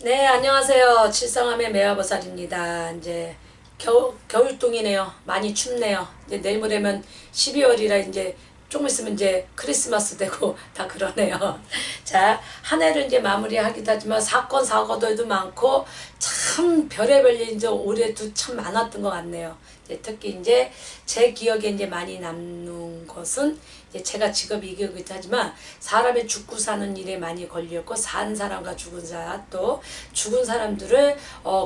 네, 안녕하세요. 칠성함의 매화버살입니다. 이제 겨울동이네요. 많이 춥네요. 이제 내일 모레면 12월이라 이제 조금 있으면 이제 크리스마스 되고 다 그러네요. 자, 한 해를 이제 마무리하기도 하지만 사건, 사고들도 많고 참 별의별 일 이제 올해도 참 많았던 것 같네요. 이제 특히 이제 제 기억에 이제 많이 남는 것은 이제 제가 직업이 이기기도 하지만 사람이 죽고 사는 일에 많이 걸렸고 산 사람과 죽은 사람 또 죽은 사람들을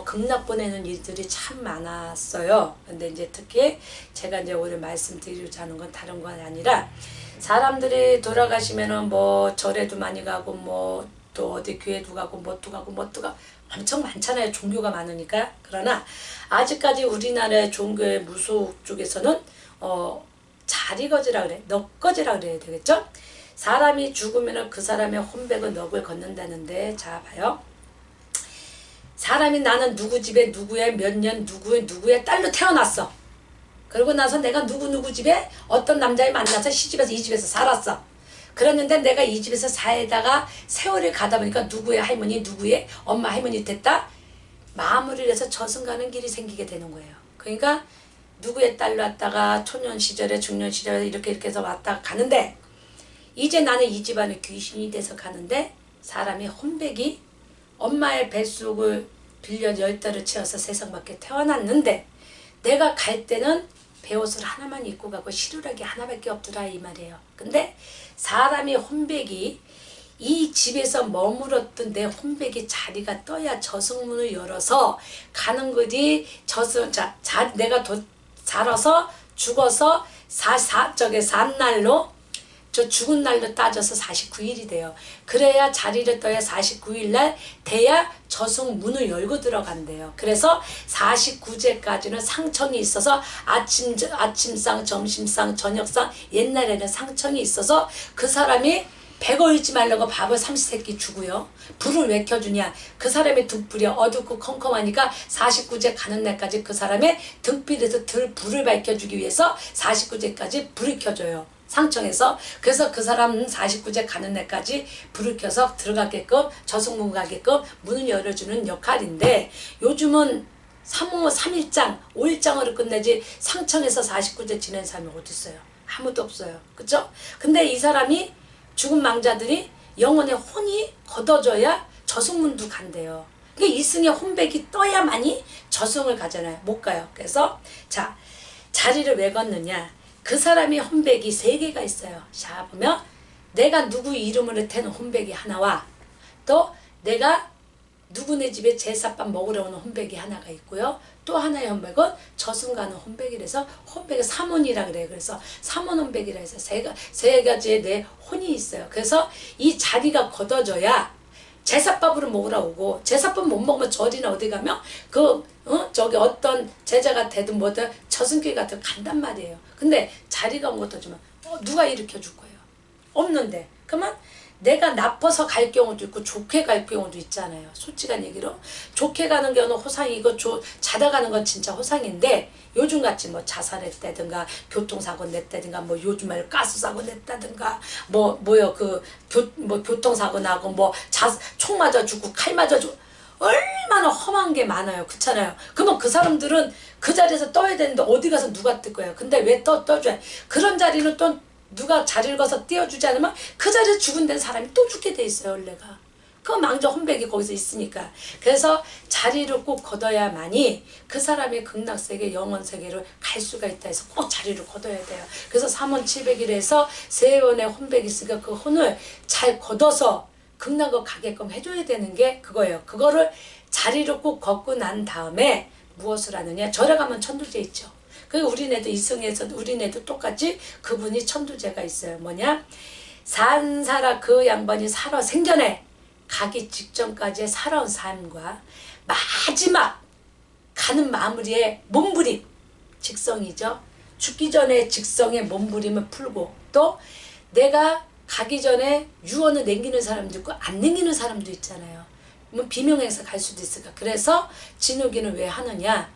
극락 보내는 일들이 참 많았어요. 근데 이제 특히 제가 이제 오늘 말씀드리고자 하는 건 다른 건 아니라 사람들이 돌아가시면은 뭐 절에도 많이 가고 뭐 또 어디 교회도 가고 뭣도 가고 뭣도 가고 엄청 많잖아요. 종교가 많으니까. 그러나 아직까지 우리나라의 종교의 무속 쪽에서는 자리거지라 그래. 넋거지라 그래야 되겠죠? 사람이 죽으면 그 사람의 혼백은 넋을 걷는다는데 자 봐요. 사람이 나는 누구 집에 누구의 몇 년 누구의 딸로 태어났어. 그러고 나서 내가 누구 집에 어떤 남자를 만나서 시집에서 이 집에서 살았어. 그랬는데 내가 이 집에서 살다가 세월이 가다 보니까 누구의 할머니 누구의 엄마 할머니 됐다. 마무리를 해서 저승 가는 길이 생기게 되는 거예요. 그러니까 누구의 딸로 왔다가 초년 시절에 중년 시절에 이렇게 해서 왔다가 가는데 이제 나는 이 집안의 귀신이 돼서 가는데 사람이 혼백이 엄마의 뱃속을 빌려 열달을 채워서 세상 밖에 태어났는데 내가 갈 때는 배옷을 하나만 입고 가고 시루라기 하나밖에 없더라 이 말이에요. 근데 사람이 혼백이 이 집에서 머물었던 내 혼백이 자리가 떠야 저승문을 열어서 가는 거지. 내가 살아서 죽어서 산 날로 저 죽은 날로 따져서 49일이 돼요. 그래야 자리를 떠야 49일 날 돼야 저승 문을 열고 들어간대요. 그래서 49제까지는 상청이 있어서 아침상, 점심상, 저녁상 옛날에는 상청이 있어서 그 사람이 배고 있지 말라고 밥을 삼시세끼 주고요. 불을 왜 켜주냐. 그 사람의 등불이 어둡고 컴컴하니까 49제 가는 날까지 그 사람의 등불에서 불을 밝혀주기 위해서 49제까지 불을 켜줘요. 상청에서. 그래서 그 사람은 49제 가는 날까지 불을 켜서 들어가게끔 저승문 가게끔 문을 열어주는 역할인데 요즘은 3일장 5일장으로 끝내지 상청에서 49제 지낸 사람이 어디 있어요? 아무도 없어요. 그쵸? 근데 이 사람이 죽은 망자들이 영혼의 혼이 걷어져야 저승문도 간대요. 그러니까 이승의 혼백이 떠야만이 저승을 가잖아요. 못 가요. 그래서 자 자리를 왜 걷느냐. 그 사람이 혼백이 3개가 있어요. 자 보면 내가 누구 이름으로 태는 혼백이 하나와 또 내가 누구네 집에 제사밥 먹으러 오는 혼백이 하나가 있고요. 또 하나의 혼백은 저승 가는 혼백이라서 혼백의 삼혼이라 그래요. 그래서 삼혼 혼백이라 해서 세 가지의 내 혼이 있어요. 그래서 이 자리가 걷어져야 제사밥으로 먹으러 오고 제사밥 못 먹으면 절이나 어디 가면 저기 어떤 제자가 되든 뭐든 저승길 같은 간단 말이에요. 근데 자리가 온 것도 주면 누가 일으켜 줄 거예요? 없는데. 그러면 내가 나빠서 갈 경우도 있고 좋게 갈 경우도 있잖아요. 솔직한 얘기로 좋게 가는 경우는 호상이고 자다 가는 건 진짜 호상인데 요즘같이 뭐 자살했다든가 교통사고 냈다든가 뭐 요즘 말 가스사고 냈다든가 교통사고 나고 총 맞아 죽고 칼 맞아 죽고 얼마나 험한 게 많아요. 그렇잖아요. 그러면 그 사람들은 그 자리에서 떠야 되는데 어디 가서 누가 뜰 거예요. 근데 왜 떠줘야 그런 자리는 또 누가 자리를 가서 띄워주지 않으면 그 자리에서 죽은 데 사람이 또 죽게 돼 있어요. 원래가. 그 망자 혼백이 거기서 있으니까. 그래서 자리를 꼭 걷어야만이 그 사람이 극락세계 영원세계로 갈 수가 있다 해서 꼭 자리를 걷어야 돼요. 그래서 3원700일에서 세원의 혼백이 있으니까 그 혼을 잘 걷어서 극락을 가게끔 해줘야 되는 게 그거예요. 그거를 자리를 꼭 걷고 난 다음에 무엇을 하느냐. 절에 가면 천두제 있죠. 그 우리네도 이승에서 우리네도 똑같이 그분이 천두제가 있어요. 뭐냐? 산사라 그 양반이 살아 생전에 가기 직전까지의 살아온 삶과 마지막 가는 마무리의 몸부림 직성이죠. 죽기 전에 직성의 몸부림을 풀고 또 내가 가기 전에 유언을 남기는 사람도 있고 안 남기는 사람도 있잖아요. 뭐 비명해서 갈 수도 있을까. 그래서 진흙이는 왜 하느냐.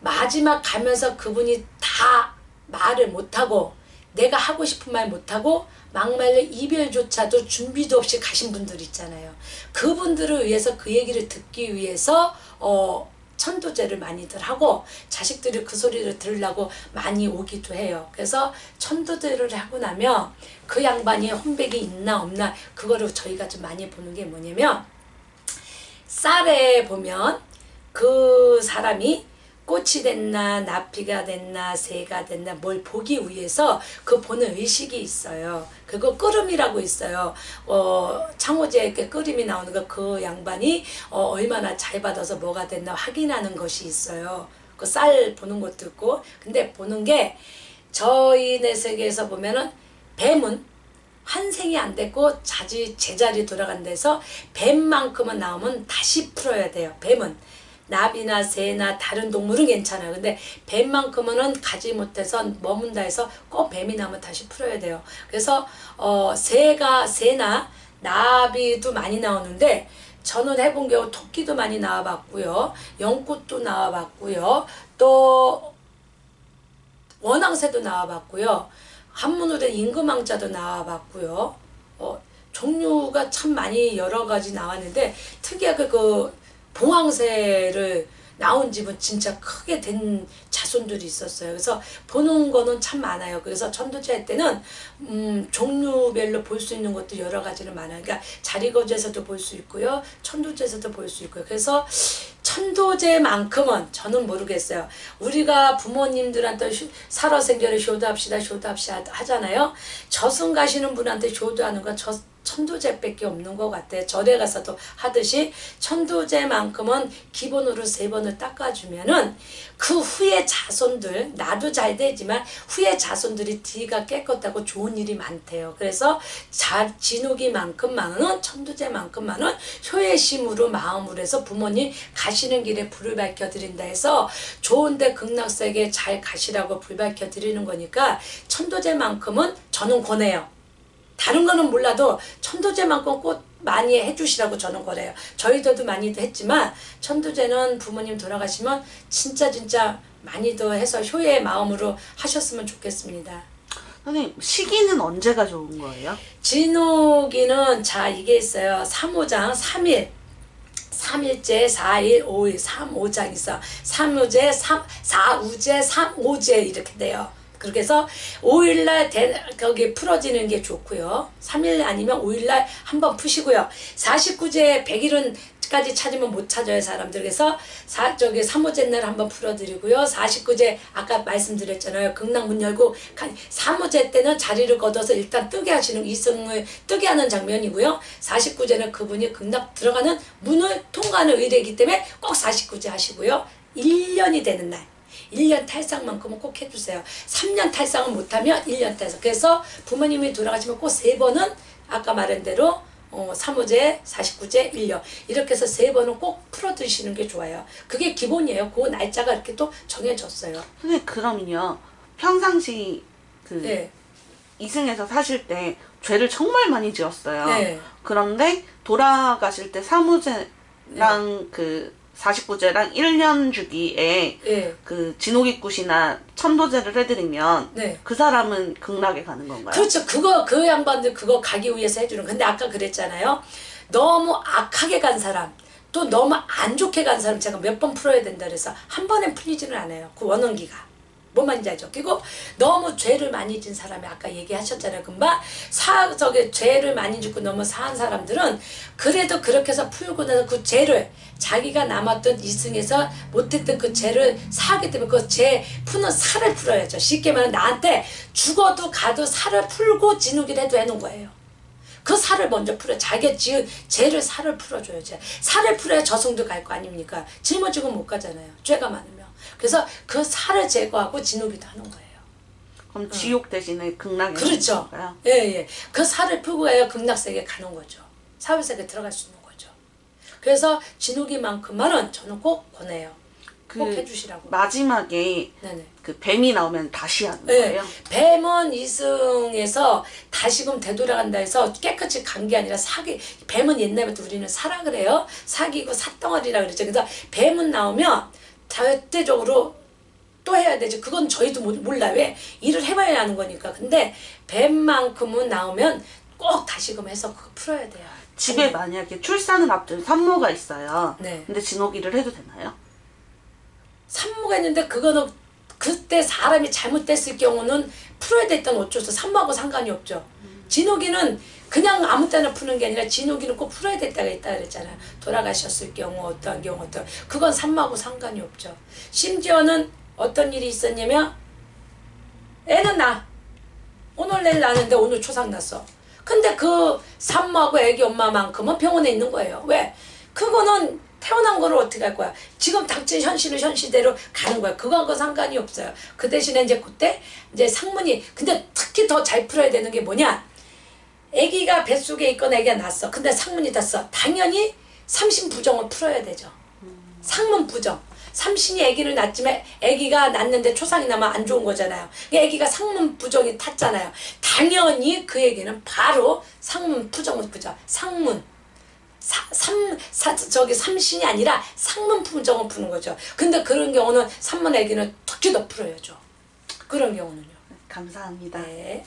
마지막 가면서 그분이 다 말을 못하고 내가 하고 싶은 말 못하고 막말로 이별조차도 준비도 없이 가신 분들 있잖아요. 그분들을 위해서 그 얘기를 듣기 위해서 천도제를 많이들 하고 자식들이 그 소리를 들으려고 많이 오기도 해요. 그래서 천도제를 하고 나면 그 양반이 혼백이 있나 없나 그거를 저희가 좀 많이 보는 게 뭐냐면 쌀에 보면 그 사람이 꽃이 됐나 나피가 됐나 새가 됐나 뭘 보기 위해서 그 보는 의식이 있어요. 그거 끓음이라고 있어요. 창호제에 이렇게 끓음이 나오는 거 그 양반이 얼마나 잘 받아서 뭐가 됐나 확인하는 것이 있어요. 그 쌀 보는 것도 있고. 근데 보는 게 저희네 세계에서 보면은 뱀은 한 생이 안 됐고 제자리 돌아간 데서 뱀만큼은 나오면 다시 풀어야 돼요. 뱀은 나비나 새나 다른 동물은 괜찮아요. 근데 뱀만큼은 가지 못해서 머문다 해서 꼭 뱀이 나면 다시 풀어야 돼요. 그래서 새나 나비도 많이 나오는데 저는 해본 게 토끼도 많이 나와봤고요. 연꽃도 나와봤고요. 또 원앙새도 나와봤고요. 한문으로 된 임금왕자도 나와봤고요. 종류가 참 많이 여러 가지 나왔는데 특이하게 그 봉황새를 나온 집은 진짜 크게 된 자손들이 있었어요. 그래서 보는 거는 참 많아요. 그래서 천도제 할 때는 종류별로 볼 수 있는 것도 여러 가지는 많아요. 그러니까 자리거제에서도 볼 수 있고요. 천도제에서도 볼 수 있고요. 그래서 천도제만큼은 저는 모르겠어요. 우리가 부모님들한테 살아생전에 효도합시다 하잖아요. 저승 가시는 분한테 효도하는 건 천도제밖에 없는 것 같아요. 절에 가서도 하듯이 천도제만큼은 기본으로 3번을 닦아주면은 그 후에 자손들, 나도 잘 되지만 후에 자손들이 뒤가 깨끗하고 좋은 일이 많대요. 그래서 진욱이만큼만은 천도제만큼만은 효의심으로 마음으로 해서 부모님 가시는 길에 불을 밝혀드린다 해서 좋은데 극락세계 잘 가시라고 불 밝혀드리는 거니까 천도제만큼은 저는 권해요. 다른 거는 몰라도 천도제만큼 꼭 많이 해주시라고 저는 그래요. 저희들도 많이도 했지만 천도제는 부모님 돌아가시면 진짜 많이도 해서 효의 마음으로 하셨으면 좋겠습니다. 선생님, 시기는 언제가 좋은 거예요? 진옥이는 이게 있어요. 3호장 3일 3일째 4일 5일 3호장 있어. 3호제 4우제 3호제 이렇게 돼요. 그렇게 해서 5일날 거기 풀어지는 게 좋고요. 3일 아니면 5일날 한번 푸시고요. 49제 100일은까지 찾으면 못 찾아요, 사람들. 그래서 3호제 날 한번 풀어드리고요. 49제 아까 말씀드렸잖아요. 극락 문 열고 3호제 때는 자리를 걷어서 일단 뜨게 하시는 이승을 뜨게 하는 장면이고요. 49제는 그분이 극락 들어가는 문을 통과하는 의례이기 때문에 꼭 49제 하시고요. 1년이 되는 날. 1년 탈상만큼은 꼭 해주세요. 3년 탈상은 못하면 1년 탈상. 그래서 부모님이 돌아가시면 꼭 3번은 아까 말한 대로 3호제, 49제, 1년 이렇게 해서 3번은 꼭 풀어두시는 게 좋아요. 그게 기본이에요. 그 날짜가 이렇게 또 정해졌어요. 선생님, 그러면요. 평상시 네. 이승에서 사실 때 죄를 정말 많이 지었어요. 네. 그런데 돌아가실 때 3호제랑 네. 49제랑 1년 주기에 네. 그 진옥이굿이나 천도제를 해드리면 네. 그 사람은 극락에 가는 건가요? 그렇죠. 그 양반들 그거 가기 위해서 해주는. 근데 아까 그랬잖아요. 너무 악하게 간 사람, 또 너무 안 좋게 간 사람 제가 몇 번 풀어야 된다 그래서 한 번에 풀리지는 않아요. 그 원원기가. 뭔 말인지 알죠? 그리고 너무 죄를 많이 진 사람이 아까 얘기하셨잖아요. 금방 죄를 많이 짓고 너무 사한 사람들은 그래도 그렇게 해서 풀고 나서 그 죄를 자기가 남았던 이승에서 못했던 그 죄를 사하기 때문에 그 죄 푸는 살을 풀어야죠. 쉽게 말하면 나한테 죽어도 가도 살을 풀고 진욱이를 해도 해놓은 거예요. 그 살을 먼저 풀어. 자기가 지은 죄를 살을 풀어줘야죠. 살을 풀어야 저승도 갈 거 아닙니까? 짊어지고 못 가잖아요. 죄가 많으면. 그래서 그 살을 제거하고 진옥이도 하는 거예요. 그럼 지옥 대신에 극락에 그렇죠. 가는 건가요? 예. 그 살을 풀고 가야 극락세계에 가는 거죠. 사후세계에 들어갈 수 있는 거죠. 그래서 진옥이만큼만은 저는 꼭 권해요. 꼭 해주시라고. 마지막에 네네. 그 뱀이 나오면 다시 하는 네. 거예요? 뱀은 이승에서 다시금 되돌아간다 해서 깨끗이 간 게 아니라 뱀은 옛날부터 우리는 사라 그래요. 사기고 삿덩어리라 그랬죠. 그래서 뱀은 나오면 절대적으로 또 해야 되지. 그건 저희도 몰라. 왜? 일을 해봐야 하는 거니까. 근데 뱀만큼은 나오면 꼭 다시금 해서 그거 풀어야 돼요. 집에 만약에 출산을 앞둔 산모가 있어요. 네. 근데 진호기를 해도 되나요? 산모가 있는데 그거는 그때 사람이 잘못됐을 경우는 풀어야 됐던 어쩔 수 없어. 산모하고 상관이 없죠. 진호기는 그냥 아무 때나 푸는 게 아니라 진호기는 꼭 풀어야 될 때가 있다 그랬잖아요. 돌아가셨을 경우 어떠한 경우 어떤 그건 산모하고 상관이 없죠. 심지어는 어떤 일이 있었냐면 애는 오늘 내일 나는데 오늘 초상 났어. 근데 그 산모하고 애기 엄마만큼은 병원에 있는 거예요. 왜? 그거는 태어난 거를 어떻게 할 거야? 지금 닥친 현실은 현실대로 가는 거야. 그거하고 상관이 없어요. 그 대신에 이제 그때 이제 상문이 근데 특히 더 잘 풀어야 되는 게 뭐냐? 아기가 뱃속에 있거나 아기가 났어. 근데 상문이 탔어. 당연히 삼신 부정을 풀어야 되죠. 상문 부정. 삼신이 아기를 낳지만 아기가 낳는데 초상이 나면 안 좋은 거잖아요. 아기가 상문 부정이 탔잖아요. 당연히 그 아기는 바로 상문 부정을 푸죠. 상문. 저기 삼신이 아니라 상문 부정을 푸는 거죠. 근데 그런 경우는 산문 아기는 특히 더 풀어야죠. 그런 경우는요. 감사합니다. 네.